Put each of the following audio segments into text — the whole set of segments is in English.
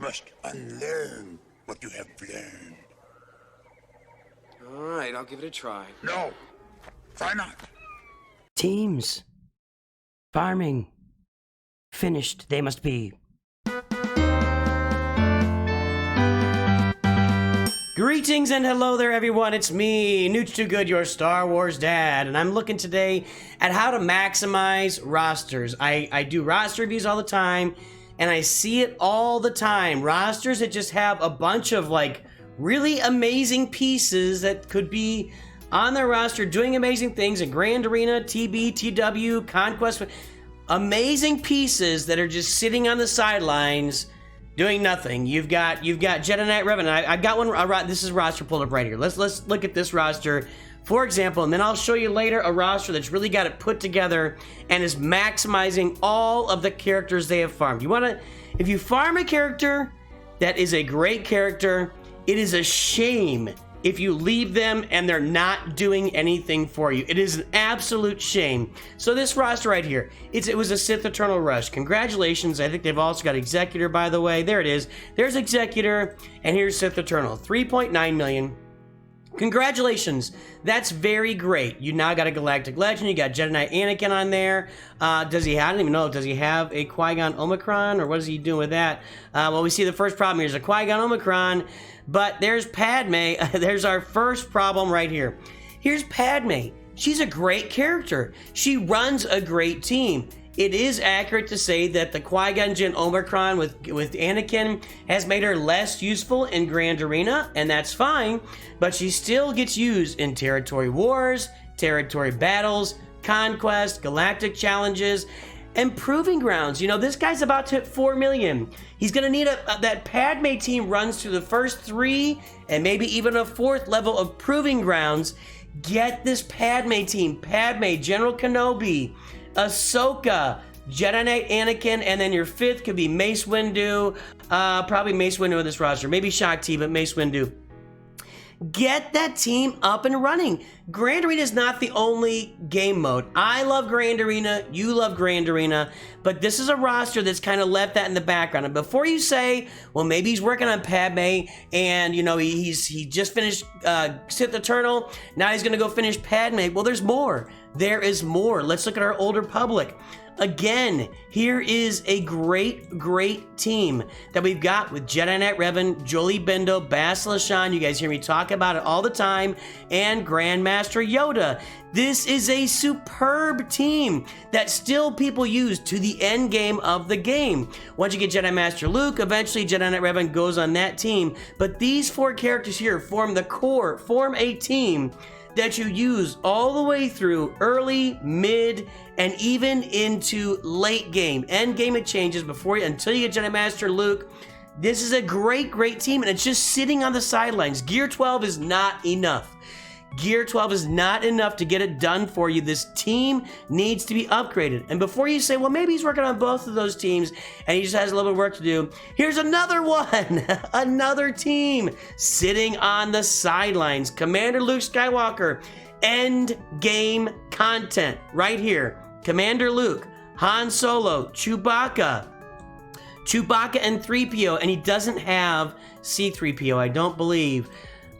must unlearn what you have learned. All right, I'll give it a try. No. Try not. Teams. Farming. Finished, they must be. Greetings and hello there, everyone. It's me, Nooch Too Good, your Star Wars dad, and I'm looking today at how to maximize rosters. I do roster reviews all the time, and I see it all the time. Rosters that just have a bunch of, like, really amazing pieces that could be on their roster doing amazing things in Grand Arena, TB, TW, Conquest. Amazing pieces that are just sitting on the sidelines doing nothing. You've got Jedi Knight Revan. I've got one. This is roster pulled up right here. Let's look at this roster, for example, and then I'll show you later a roster that's really got it put together and is maximizing all of the characters they have farmed. If you farm a character that is a great character, it is a shame if you leave them and they're not doing anything for you. It is an absolute shame. So this roster right here, it was a Sith Eternal Rush. Congratulations. I think they've also got Executor, by the way. There it is. There's Executor, and here's Sith Eternal. 3.9 million. Congratulations. That's very great. You now got a Galactic Legend. You got Jedi Knight Anakin on there. Does he have, I don't even know, does he have a Qui-Gon Omicron, or what is he doing with that? Well, we see the first problem here is a Qui-Gon Omicron, but there's Padme. There's our first problem right here. Here's Padme. She's a great character. She runs a great team. It is accurate to say that the Qui-Gon Jinn Omicron with Anakin has made her less useful in Grand Arena, and that's fine, but she still gets used in Territory Wars, Territory Battles, Conquest, Galactic Challenges, and Proving Grounds. You know, this guy's about to hit 4 million. He's going to need that Padme team runs through the first 3 and maybe even a 4th level of Proving Grounds. Get this Padme team. Padme, General Kenobi, Ahsoka, Jedi Knight Anakin, and then your 5th could be Mace Windu. Probably Mace Windu in this roster. Maybe Shakti, but Mace Windu. Get that team up and running. Grand Arena is not the only game mode. I love Grand Arena. You love Grand Arena. But this is a roster that's kind of left that in the background. And before you say, well, maybe he's working on Padme and, you know, he just finished Sith Eternal. Now he's going to go finish Padme. Well, there's more. There is more. Let's look at our Old Republic. Again, here is a great team that we've got with Jedi Knight Revan, Jolie Bindo, Bastila Shan. You guys hear me talk about it all the time, and Grandmaster Yoda. This is a superb team that still people use to the end game of the game. Once you get Jedi Master Luke, eventually Jedi Knight Revan goes on that team. But these 4 characters here form the core, form a team that you use all the way through early, mid, and even into late game. End game it changes until you get Jedi Master Luke. This is a great team, and it's just sitting on the sidelines. Gear 12 is not enough. Gear 12 is not enough to get it done for you. This team needs to be upgraded. And before you say, well, maybe he's working on both of those teams and he just has a little bit of work to do, here's another one. Another team sitting on the sidelines. Commander Luke Skywalker. End game content right here. Commander Luke, Han Solo, Chewbacca and 3PO, and he doesn't have C-3PO, I don't believe.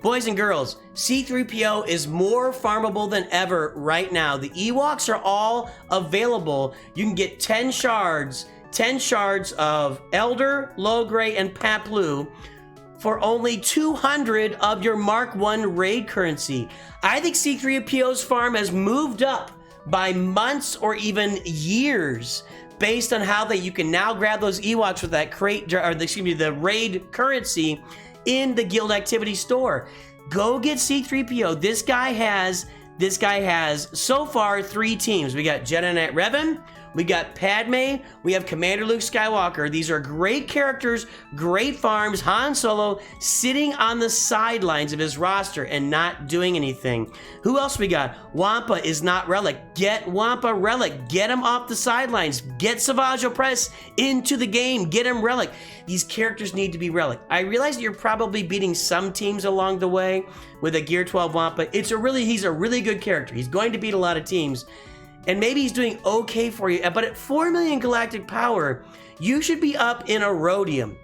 Boys and girls, C-3PO is more farmable than ever right now. The Ewoks are all available. You can get 10 shards of Elder, Logray, and Paplu for only 200 of your Mark 1 raid currency. I think C-3PO's farm has moved up by months or even years based on how you can now grab those Ewoks with that the raid currency in the guild activity store. Go get C-3PO. This guy has so far 3 teams. We got Jedi Knight Revan, we got Padme, we have Commander Luke Skywalker. These are great characters, great farms. Han Solo sitting on the sidelines of his roster and not doing anything. Who else we got? Wampa is not Relic. Get Wampa Relic. Get him off the sidelines. Get Savage Opress into the game. Get him Relic. These characters need to be Relic. I realize that you're probably beating some teams along the way with a Gear 12 Wampa. He's a really good character. He's going to beat a lot of teams. And maybe he's doing okay for you, but at 4 million galactic power, you should be up in a Rhodium.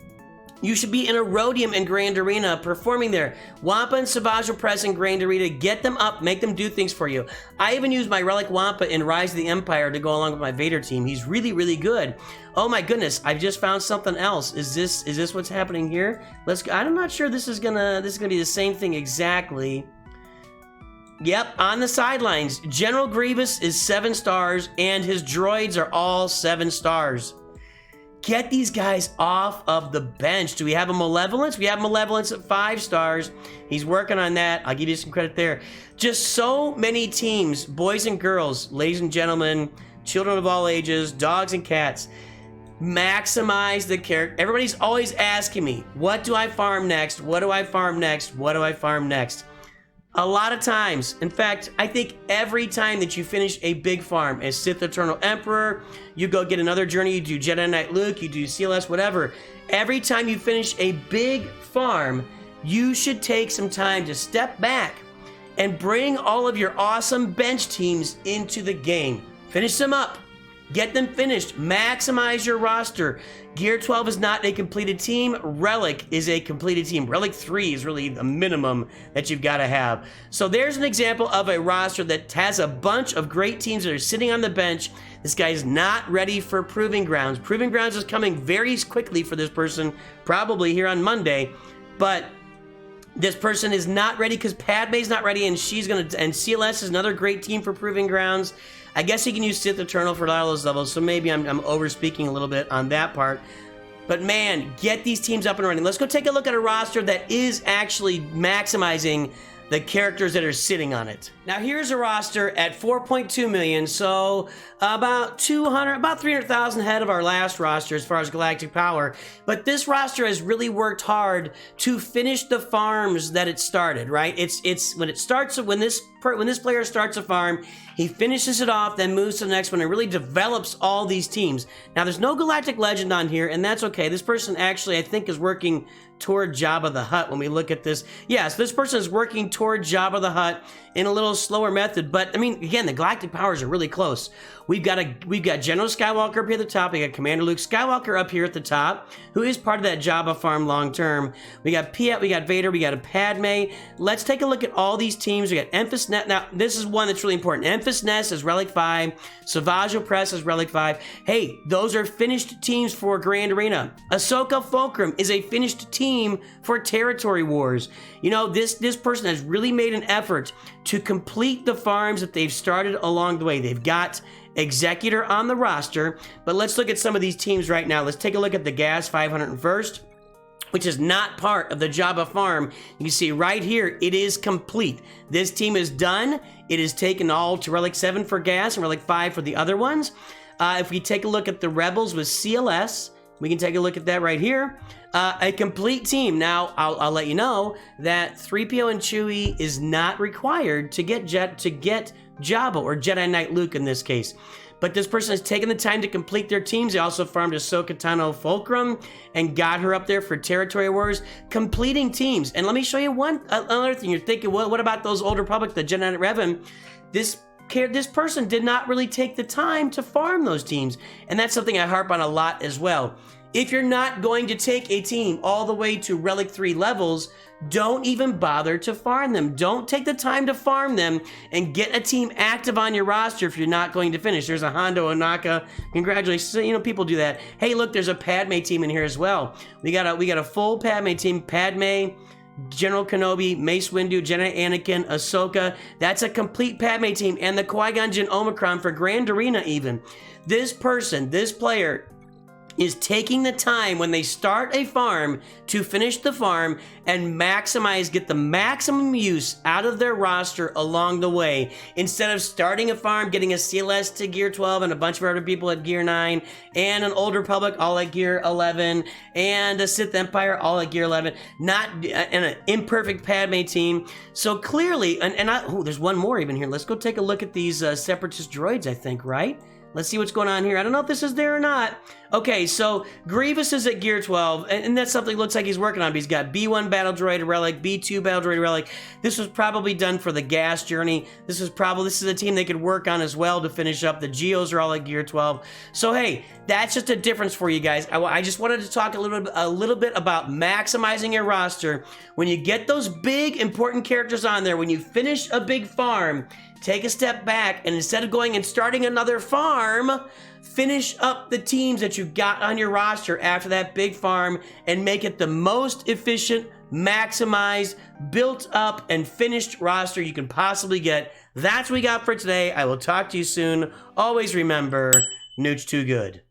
You should be in a Rhodium in Grand Arena performing there. Wampa and Savage Press in Grand Arena. Get them up. Make them do things for you. I even use my Relic Wampa in Rise of the Empire to go along with my Vader team. He's really, really good. Oh my goodness, I've just found something else. Is this what's happening here? I'm not sure this is gonna be the same thing exactly. Yep, on the sidelines, General Grievous is 7 stars and his droids are all 7 stars. Get these guys off of the bench. Do we have a Malevolence? We have Malevolence at 5 stars. He's working on that. I'll give you some credit there. Just so many teams, boys and girls, ladies and gentlemen, children of all ages, dogs and cats, maximize the character. Everybody's always asking me, what do I farm next? What do I farm next? What do I farm next? A lot of times, in fact, I think every time that you finish a big farm as Sith Eternal Emperor, you go get another journey, you do Jedi Knight Luke, you do CLS, whatever. Every time you finish a big farm, you should take some time to step back and bring all of your awesome bench teams into the game. Finish them up. Get them finished. Maximize your roster. Gear 12 is not a completed team. Relic is a completed team. Relic 3 is really the minimum that you've got to have. So there's an example of a roster that has a bunch of great teams that are sitting on the bench. This guy is not ready for Proving Grounds. Proving Grounds is coming very quickly for this person, probably here on Monday. But this person is not ready because Padme's not ready, and and CLS is another great team for Proving Grounds. I guess you can use Sith Eternal for a lot of those levels, so maybe I'm over-speaking a little bit on that part. But man, get these teams up and running. Let's go take a look at a roster that is actually maximizing the characters that are sitting on it. Now here's a roster at 4.2 million, so about 300,000 ahead of our last roster as far as galactic power. But this roster has really worked hard to finish the farms that it started, right? It's when this player starts a farm, he finishes it off, then moves to the next one and really develops all these teams. Now there's no galactic legend on here, and that's okay. This person actually, I think, is working toward Jabba the Hutt when we look at this. Yes, this person is working toward Jabba the Hutt in a little slower method, but I mean, again, the galactic powers are really close. We've got General Skywalker up here at the top. We got Commander Luke Skywalker up here at the top, who is part of that Jabba farm long term. We got Piet, we got Vader, we got a Padme. Let's take a look at all these teams. We got Emphas Nest. Now, this is one that's really important. Emphas Nest is Relic 5. Savage Press is Relic 5. Hey, those are finished teams for Grand Arena. Ahsoka Fulcrum is a finished team for Territory Wars. You know, this person has really made an effort to complete the farms that they've started along the way. They've got Executor on the roster, but let's look at some of these teams right now. Let's take a look at the Gas 501st, which is not part of the Jabba farm. You can see right here, it is complete. This team is done. It is taken all to Relic 7 for Gas and Relic 5 for the other ones. If we take a look at the Rebels with CLS, we can take a look at that right here. A complete team. Now, I'll let you know that 3PO and Chewie is not required to get Jabba or Jedi Knight Luke in this case. But this person has taken the time to complete their teams. They also farmed Ahsoka Tano Fulcrum and got her up there for Territory Wars, completing teams. And let me show you another thing. You're thinking, well, what about those Old Republic, the Jedi Knight Revan? This person did not really take the time to farm those teams. And that's something I harp on a lot as well. If you're not going to take a team all the way to Relic 3 levels, don't even bother to farm them. Don't take the time to farm them and get a team active on your roster if you're not going to finish. There's a Hondo Onaka. Congratulations. You know, people do that. Hey, look, there's a Padme team in here as well. We got a full Padme team. Padme, General Kenobi, Mace Windu, Jedi Anakin, Ahsoka. That's a complete Padme team. And the Qui-Gon Jinn Omicron for Grand Arena even. This player is taking the time when they start a farm to finish the farm and get the maximum use out of their roster along the way. Instead of starting a farm, getting a CLS to Gear 12 and a bunch of other people at Gear 9, and an Old Republic all at Gear 11, and a Sith Empire all at Gear 11, not an imperfect Padme team. So clearly, there's one more even here. Let's go take a look at these Separatist droids, I think, right? Let's see what's going on here. I don't know if this is there or not. Okay, so Grievous is at gear 12, and that's something looks like he's working on. But he's got B1 Battle Droid Relic, B2 Battle Droid Relic. This was probably done for the gas journey. This is a team they could work on as well to finish up. The Geos are all at gear 12. So hey, that's just a difference for you guys. I just wanted to talk a little bit about maximizing your roster. When you get those big important characters on there, when you finish a big farm, take a step back, and instead of going and starting another farm, finish up the teams that you got on your roster after that big farm and make it the most efficient, maximized, built up, and finished roster you can possibly get. That's what we got for today. I will talk to you soon. Always remember, Nooch Too Good.